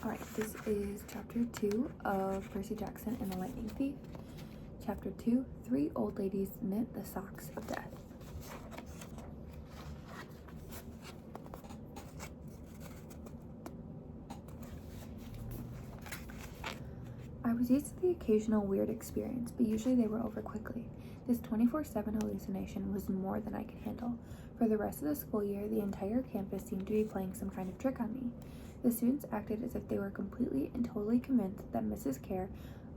Alright, this is chapter 2 of Percy Jackson and the Lightning Thief. Chapter 2, 3 Old Ladies Knit the Socks of Death. I was used to the occasional weird experience, but usually they were over quickly. This 24/7 hallucination was more than I could handle. For the rest of the school year, the entire campus seemed to be playing some kind of trick on me. The students acted as if they were completely and totally convinced that Mrs. Kerr,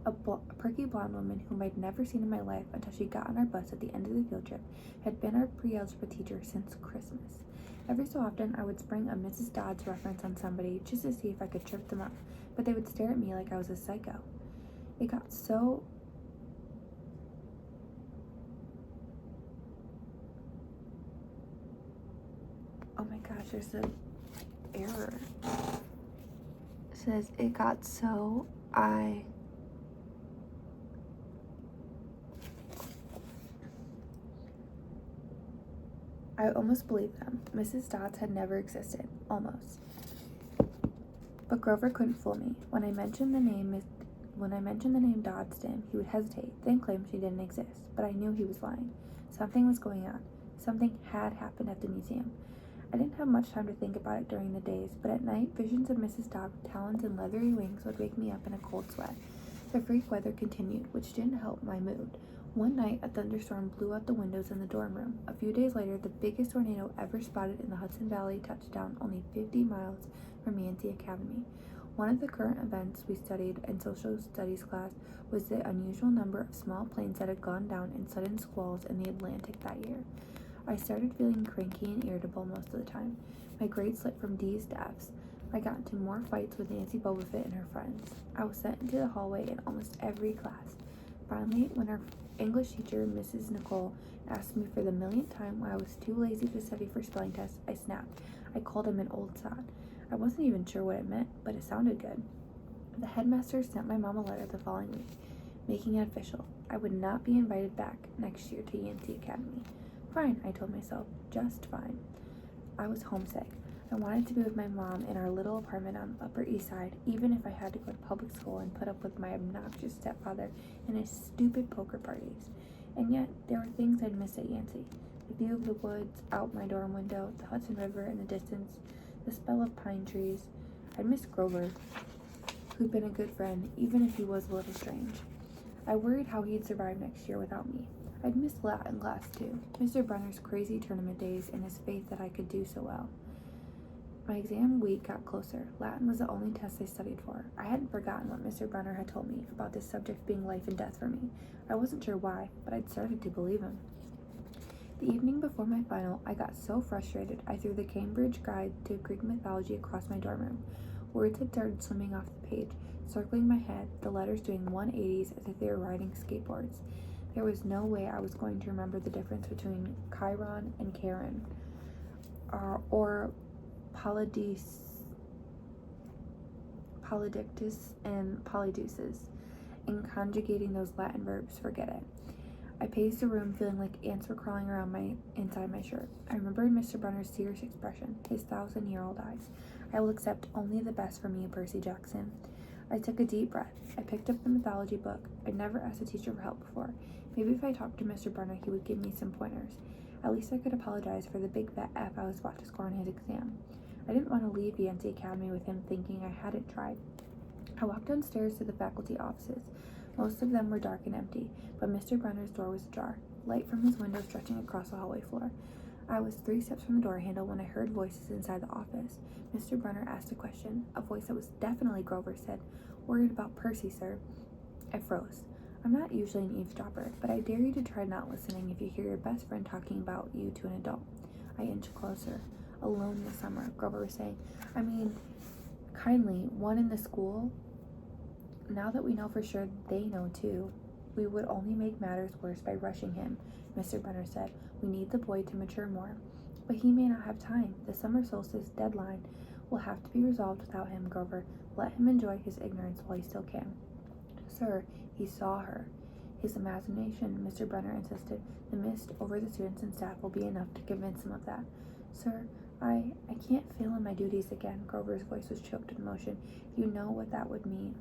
a perky blonde woman whom I'd never seen in my life until she got on our bus at the end of the field trip, had been our pre-algebra teacher since Christmas. Every so often, I would spring a Mrs. Dodds reference on somebody just to see if I could trip them up, but they would stare at me like I was a psycho. It got so... Oh my gosh, there's an error. It says it got so I almost believed them. Mrs. Dodds had never existed. Almost. But Grover couldn't fool me. When I mentioned the name Dodds to him, he would hesitate, then claim she didn't exist. But I knew he was lying. Something was going on. Something had happened at the museum. I didn't have much time to think about it during the days, but at night, visions of Mrs. Dodd with talons and leathery wings would wake me up in a cold sweat. The freak weather continued, which didn't help my mood. One night, a thunderstorm blew out the windows in the dorm room. A few days later, the biggest tornado ever spotted in the Hudson Valley touched down only 50 miles from Yancey Academy. One of the current events we studied in social studies class was the unusual number of small planes that had gone down in sudden squalls in the Atlantic that year. I started feeling cranky and irritable most of the time. My grades slipped from D's to F's. I got into more fights with Nancy Bobofit and her friends. I was sent into the hallway in almost every class. Finally, when our English teacher, Mrs. Nicole, asked me for the millionth time why I was too lazy to study for spelling tests, I snapped. I called him an old sod. I wasn't even sure what it meant, but it sounded good. The headmaster sent my mom a letter the following week, making it official. I would not be invited back next year to Yancey Academy. Fine, I told myself, just fine. I was homesick. I wanted to be with my mom in our little apartment on the Upper East Side, even if I had to go to public school and put up with my obnoxious stepfather and his stupid poker parties. And yet, there were things I'd miss at Yancey. The view of the woods out my dorm window, the Hudson River in the distance, the smell of pine trees. I'd miss Grover, who'd been a good friend, even if he was a little strange. I worried how he'd survive next year without me. I'd miss Latin class too, Mr. Brunner's crazy tournament days and his faith that I could do so well. My exam week got closer. Latin was the only test I studied for. I hadn't forgotten what Mr. Brunner had told me about this subject being life and death for me. I wasn't sure why, but I'd started to believe him. The evening before my final, I got so frustrated I threw the Cambridge Guide to Greek Mythology across my dorm room. Words had started swimming off the page, circling my head, the letters doing 180s as if they were riding skateboards. There was no way I was going to remember the difference between Chiron and Charon, or Polydictus and Polydeuces. In conjugating those Latin verbs, forget it. I paced the room feeling like ants were crawling around inside my shirt. I remembered Mr. Brunner's serious expression, his 1,000-year-old eyes. I will accept only the best for me, Percy Jackson. I took a deep breath. I picked up the mythology book. I'd never asked a teacher for help before. Maybe if I talked to Mr. Brunner, he would give me some pointers. At least I could apologize for the big fat F I was about to score on his exam. I didn't want to leave Yancey Academy with him thinking I hadn't tried. I walked downstairs to the faculty offices. Most of them were dark and empty, but Mr. Brunner's door was ajar, light from his window stretching across the hallway floor. I was 3 steps from the door handle when I heard voices inside the office. Mr. Brunner asked a question. A voice that was definitely Grover said, "Worried about Percy, sir." I froze. I'm not usually an eavesdropper, but I dare you to try not listening if you hear your best friend talking about you to an adult. I inched closer. "Alone this summer," Grover was saying. "I mean, kindly, one in the school. Now that we know for sure they know too, we would only make matters worse by rushing him," Mr. Brunner said. "We need the boy to mature more. But he may not have time. The summer solstice deadline will have to be resolved without him, Grover. Let him enjoy his ignorance while he still can." "Sir, he saw her." "His imagination," Mr. Brunner insisted. "The mist over the students and staff will be enough to convince him of that." "Sir, I can't fail in my duties again. Grover's voice was choked with emotion. You know what that would mean.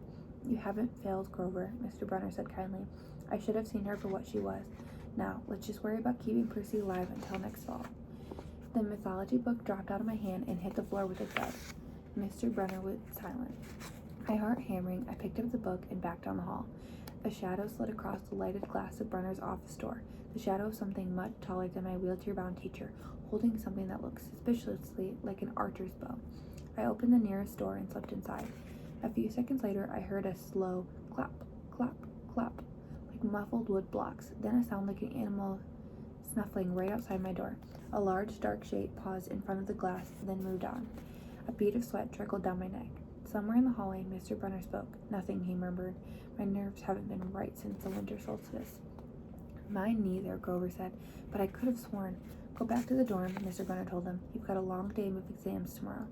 You haven't failed, Grover, Mr. Brunner said kindly. I should have seen her for what she was. Now, let's just worry about keeping Percy alive until next fall. The mythology book dropped out of my hand and hit the floor with a thud. Mr. Brunner was silent. My heart hammering, I picked up the book and backed down the hall. A shadow slid across the lighted glass of Brunner's office door, the shadow of something much taller than my wheelchair-bound teacher, holding something that looked suspiciously like an archer's bow. I opened the nearest door and slipped inside. A few seconds later, I heard a slow clap, clap, clap, like muffled wood blocks, then a sound like an animal snuffling right outside my door. A large, dark shape paused in front of the glass, then moved on. A bead of sweat trickled down my neck. Somewhere in the hallway, Mr. Brunner spoke. Nothing, he murmured. My nerves haven't been right since the winter solstice. Mine neither, Grover said, but I could have sworn. Go back to the dorm, Mr. Brunner told him. You've got a long day of exams tomorrow.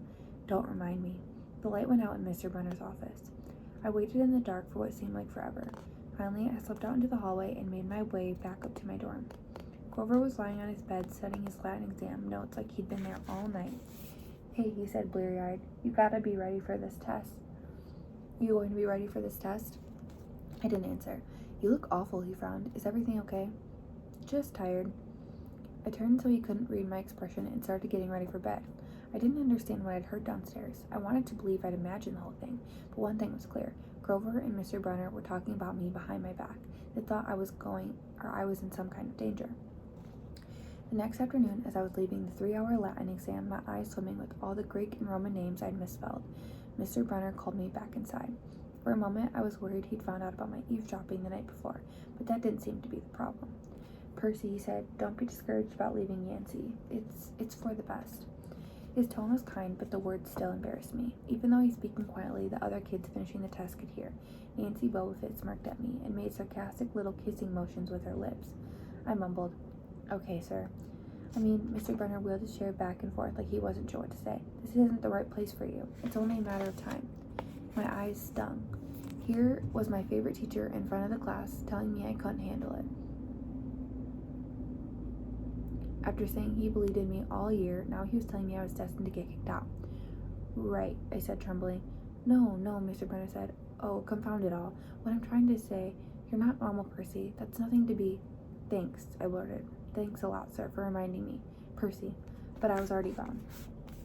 Don't remind me. The light went out in Mr. Brunner's office. I waited in the dark for what seemed like forever. Finally, I slipped out into the hallway and made my way back up to my dorm. Grover was lying on his bed studying his Latin exam notes like he'd been there all night. Hey, he said bleary-eyed, you gotta be ready for this test. You going to be ready for this test? I didn't answer. You look awful, he frowned. Is everything okay? Just tired. I turned so he couldn't read my expression and started getting ready for bed. I didn't understand what I'd heard downstairs. I wanted to believe I'd imagined the whole thing, but one thing was clear. Grover and Mr. Brunner were talking about me behind my back. They thought I was in some kind of danger. The next afternoon, as I was leaving the 3-hour Latin exam, my eyes swimming with all the Greek and Roman names I'd misspelled, Mr. Brunner called me back inside. For a moment, I was worried he'd found out about my eavesdropping the night before, but that didn't seem to be the problem. Percy, he said, don't be discouraged about leaving Yancey. It's for the best. His tone was kind, but the words still embarrassed me. Even though he's speaking quietly, the other kids finishing the test could hear. Nancy Bobofit smirked at me and made sarcastic little kissing motions with her lips. I mumbled, okay, sir. Mr. Brunner wheeled his chair back and forth like he wasn't sure what to say. This isn't the right place for you. It's only a matter of time. My eyes stung. Here was my favorite teacher in front of the class telling me I couldn't handle it. After saying he believed in me all year, now he was telling me I was destined to get kicked out. Right, I said, trembling. No, Mr. Brunner said. Oh, confound it all. What I'm trying to say, you're not normal, Percy. That's nothing to be... Thanks, I blurted. Thanks a lot, sir, for reminding me. Percy. But I was already gone.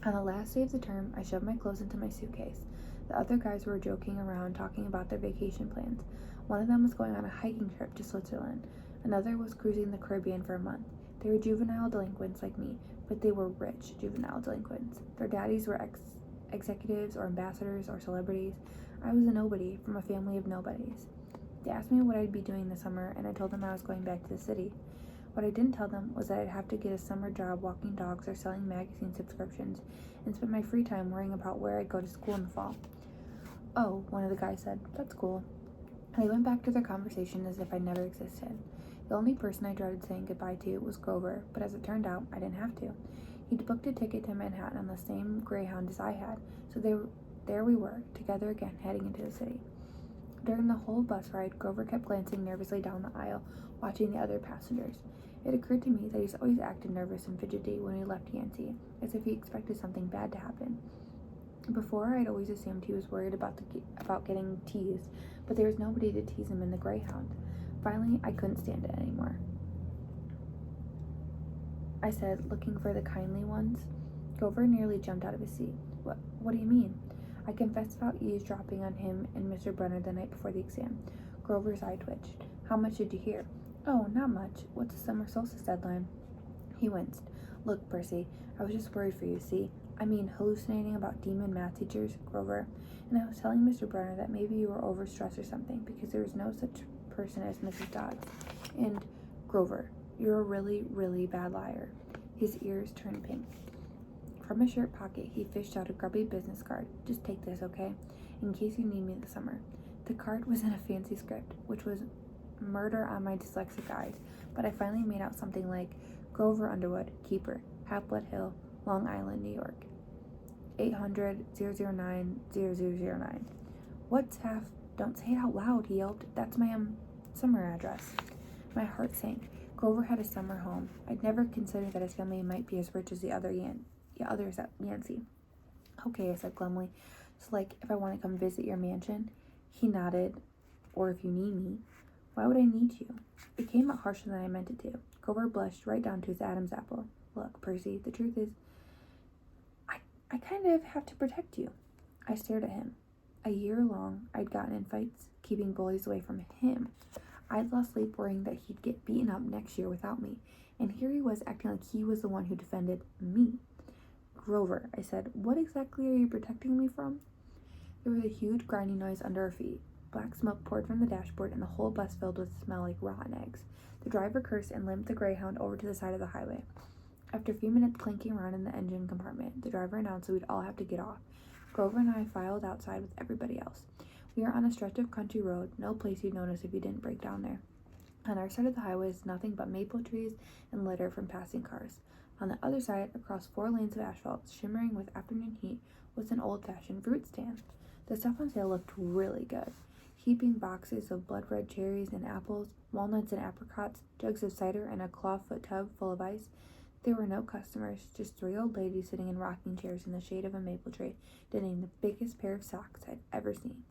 On the last day of the term, I shoved my clothes into my suitcase. The other guys were joking around, talking about their vacation plans. One of them was going on a hiking trip to Switzerland. Another was cruising the Caribbean for a month. They were juvenile delinquents like me, but they were rich juvenile delinquents. Their daddies were executives or ambassadors or celebrities. I was a nobody from a family of nobodies. They asked me what I'd be doing this summer, and I told them I was going back to the city. What I didn't tell them was that I'd have to get a summer job walking dogs or selling magazine subscriptions and spend my free time worrying about where I'd go to school in the fall. Oh, one of the guys said, that's cool. And they went back to their conversation as if I never existed. The only person I dreaded saying goodbye to was Grover, but as it turned out, I didn't have to. He'd booked a ticket to Manhattan on the same Greyhound as I had, so there we were, together again, heading into the city. During the whole bus ride, Grover kept glancing nervously down the aisle, watching the other passengers. It occurred to me that he's always acted nervous and fidgety when he left Yancey, as if he expected something bad to happen. Before, I'd always assumed he was worried about getting teased, but there was nobody to tease him in the Greyhound. Finally, I couldn't stand it anymore. I said, looking for the kindly ones. Grover nearly jumped out of his seat. What do you mean? I confessed about eavesdropping on him and Mr. Brunner the night before the exam. Grover's eye twitched. How much did you hear? Oh, not much. What's the summer solstice deadline? He winced. Look, Percy, I was just worried for you, see? Hallucinating about demon math teachers, Grover. And I was telling Mr. Brunner that maybe you were overstressed or something, because there was no such person as Mrs. Dodds. And, Grover, you're a really, really bad liar. His ears turned pink. From his shirt pocket, he fished out a grubby business card. Just take this, okay? In case you need me this summer. The card was in a fancy script, which was murder on my dyslexic eyes, but I finally made out something like Grover Underwood, Keeper, Half-Blood Hill, Long Island, New York. 800-009-0009. What's half? Don't say it out loud, he yelped. That's my, summer address. My heart sank. Grover had a summer home. I'd never considered that his family might be as rich as the other Yeah, others at Yancey. Okay, I said glumly. So, like, if I want to come visit your mansion? He nodded. Or if you need me. Why would I need you? It came out harsher than I meant it to. Grover blushed right down to his Adam's apple. Look, Percy, the truth is, I kind of have to protect you. I stared at him. A year long, I'd gotten in fights, keeping bullies away from him. I'd lost sleep worrying that he'd get beaten up next year without me, and here he was acting like he was the one who defended me. Grover, I said, what exactly are you protecting me from? There was a huge grinding noise under our feet. Black smoke poured from the dashboard, and the whole bus filled with a smell like rotten eggs. The driver cursed and limped the Greyhound over to the side of the highway. After a few minutes clanking around in the engine compartment, the driver announced that we'd all have to get off. Grover and I filed outside with everybody else. We were on a stretch of country road, no place you'd notice if you didn't break down there. On our side of the highway is nothing but maple trees and litter from passing cars. On the other side, across 4 lanes of asphalt, shimmering with afternoon heat, was an old-fashioned fruit stand. The stuff on sale looked really good. Heaping boxes of blood-red cherries and apples, walnuts and apricots, jugs of cider, and a clawfoot tub full of ice. There were no customers, just 3 old ladies sitting in rocking chairs in the shade of a maple tree, knitting the biggest pair of socks I'd ever seen.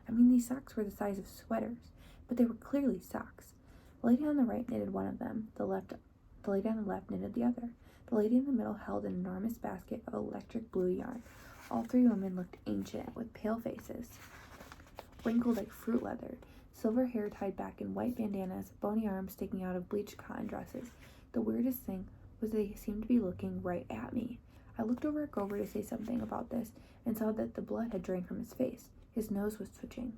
I mean, these socks were the size of sweaters, but they were clearly socks. The lady on the right knitted one of them, the lady on the left knitted the other. The lady in the middle held an enormous basket of electric blue yarn. All 3 women looked ancient, with pale faces, wrinkled like fruit leather, silver hair tied back in white bandanas, bony arms sticking out of bleached cotton dresses. The weirdest thing was they seemed to be looking right at me. I looked over at Grover to say something about this and saw that the blood had drained from his face. His nose was twitching.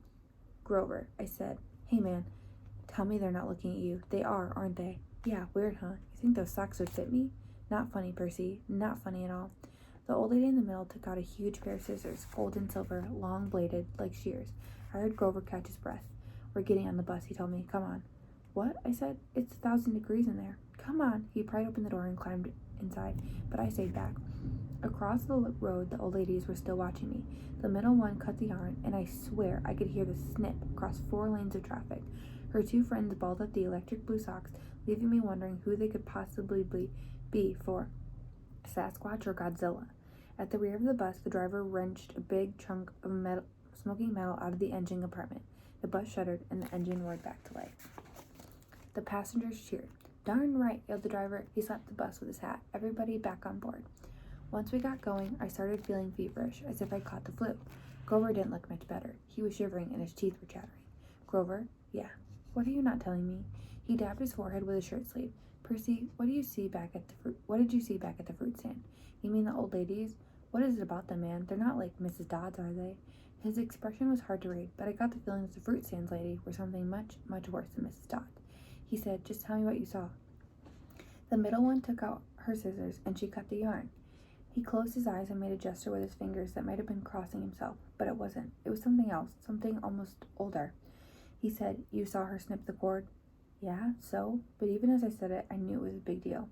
Grover, I said, hey man, tell me they're not looking at you. They are, aren't they? Yeah, weird, huh? You think those socks would fit me? Not funny, Percy. Not funny at all. The old lady in the middle took out a huge pair of scissors, gold and silver, long-bladed, like shears. I heard Grover catch his breath. We're getting on the bus, he told me. Come on. What? I said. It's 1,000 degrees in there. Come on. He pried open the door and climbed inside, but I stayed back. Across the road, the old ladies were still watching me. The middle one cut the yarn, and I swear I could hear the snip across 4 lanes of traffic. Her 2 friends balled up the electric blue socks, leaving me wondering who they could possibly be for, Sasquatch or Godzilla. At the rear of the bus, the driver wrenched a big chunk of smoking metal out of the engine compartment. The bus shuddered, and the engine roared back to life. The passengers cheered. Darn right, yelled the driver. He slapped the bus with his hat. Everybody back on board. Once we got going, I started feeling feverish, as if I'd caught the flu. Grover didn't look much better. He was shivering, and his teeth were chattering. Grover? Yeah. What are you not telling me? He dabbed his forehead with his shirt sleeve. Percy, what did you see back at the fruit stand? You mean the old ladies? What is it about them, man? They're not like Mrs. Dodds, are they? His expression was hard to read, but I got the feeling that the fruit stands lady were something much, much worse than Mrs. Dodds. He said, just tell me what you saw. The middle one took out her scissors, and she cut the yarn. He closed his eyes and made a gesture with his fingers that might have been crossing himself, but it wasn't. It was something else, something almost older. He said, you saw her snip the cord? Yeah, so? But even as I said it, I knew it was a big deal.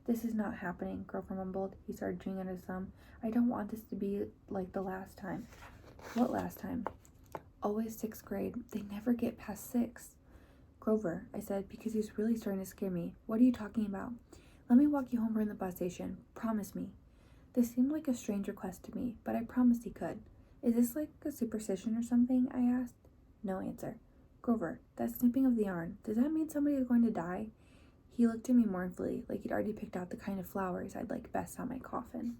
This is not happening, Grover mumbled. He started chewing on his thumb. I don't want this to be like the last time. What last time? Always 6th grade. They never get past 6. Grover, I said, because he's really starting to scare me. What are you talking about? Let me walk you home from the bus station. Promise me. This seemed like a strange request to me, but I promised he could. Is this like a superstition or something? I asked. No answer. Grover, that snipping of the yarn, does that mean somebody is going to die? He looked at me mournfully, like he'd already picked out the kind of flowers I'd like best on my coffin.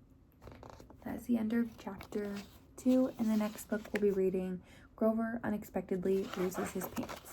That's the end of chapter 2. In the next book, we'll be reading Grover Unexpectedly Loses His Pants.